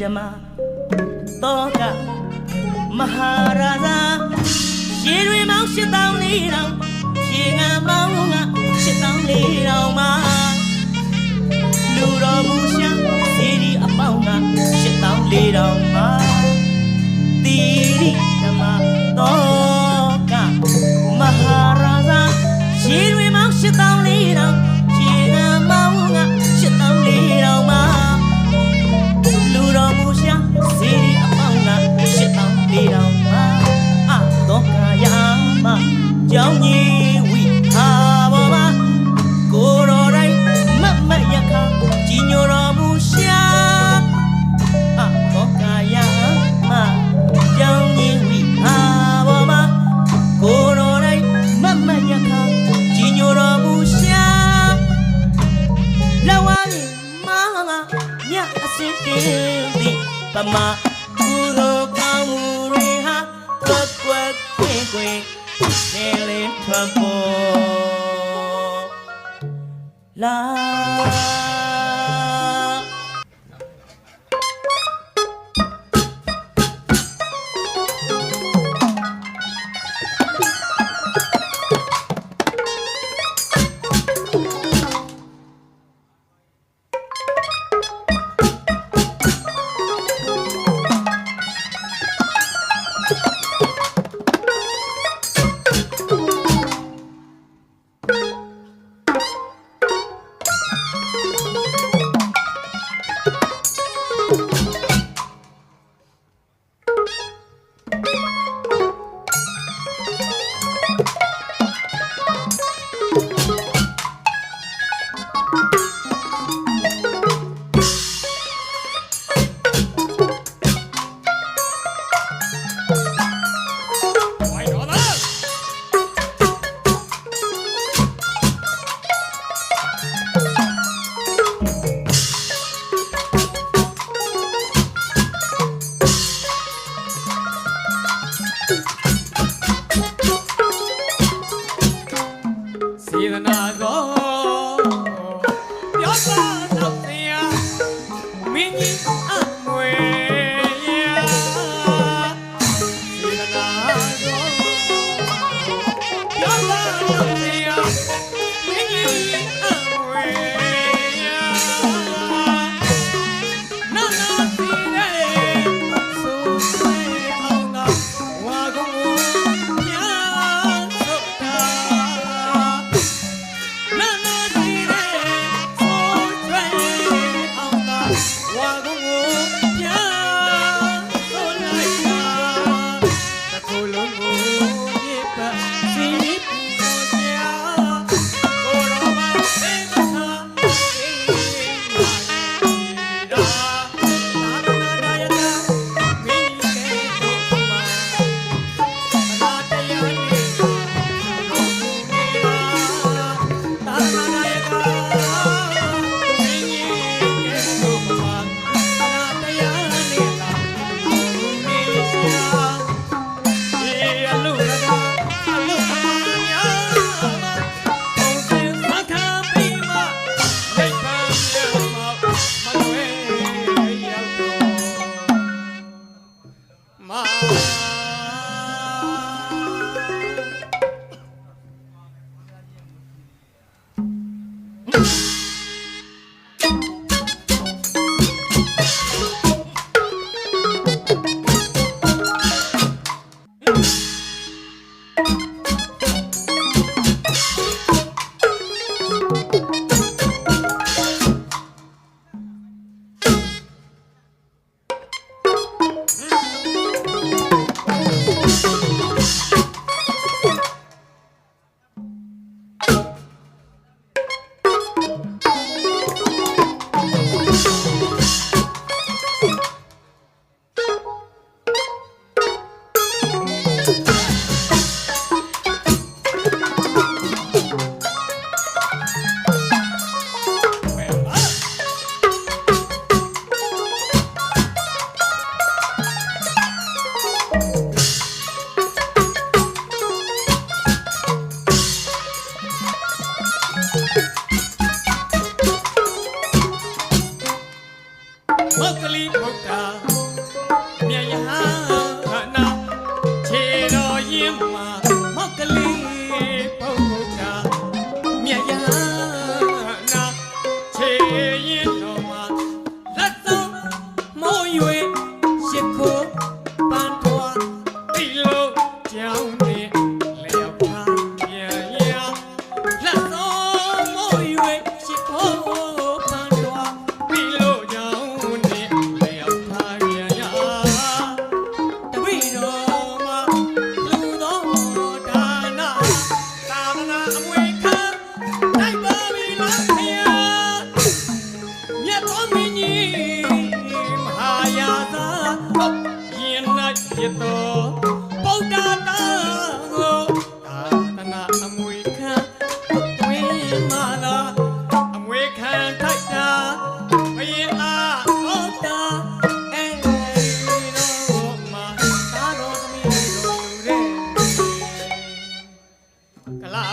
ဓမ္မတောကမဟာရာဇာရေတွေမောင်း8,400ရေငါမောင်းက8,400မှာလူတော်မူရှာစီရီအပေါင်းက8,400မှာတိရိဓမ္မတောကမဟာရာဇာရေတွေမောင်း8,400ရေငါမောင်းက8,400မှာလူတော်မူရှာစီရီအပေါင်းက8,400မှာတော့ကာယမကြောင်းကြီးဝိဟာဘောမှာကိုတော်တိုင်းမတ်မတ်ရခါကြီးညိုတော်မူရှာတော့ကာယမကြောင်းကြီးဝိဟာဘောမှာကိုတော်တိုင်းမတ်မတ်ရခါကြီးညိုတော်မူရှာလာဝါရီမာငါညအစင်းတင်းသည်ပမာဘူရောကောင်းမှုတွေဟာကွက်ကွက်ခွင်ခွင်နေလေးထွက်ပေါ်လာ မောက်ကလေးဘုဒ္ဓမြတ်ယဟနာခြေတော်ရင်မှာမောက်ကလေးဘုဒ္ဓမြတ်ယဟနာခြေရင်တော်မှာလက်စုံမိုးရွေရှစ်ခိုးပန်းထွားတိလို့ကြောင်းနေလျောက်ပါပြန်ရလက်စုံမိုးရွေရှစ်ခိုးပန်းထွားတိလို့ကြောင်းနေလျောက်ပါပြန်ရတပိတော်မှာလူတော်ဒါနသာသနာအမွေခံနိုင်ပါပြီလားခရမြတ်တော်မင်းကြီးမဟာယာသာရင်၌ပြတော်ဗုဒ္ဓတာကိုသာသနာအမွေခံဝိမာလာအမွေခံထိုက်တာဘယင်အားဟုတ်တာအဲ့တော့မှာသာတော်သမီးတော်လူတဲ့ကလာ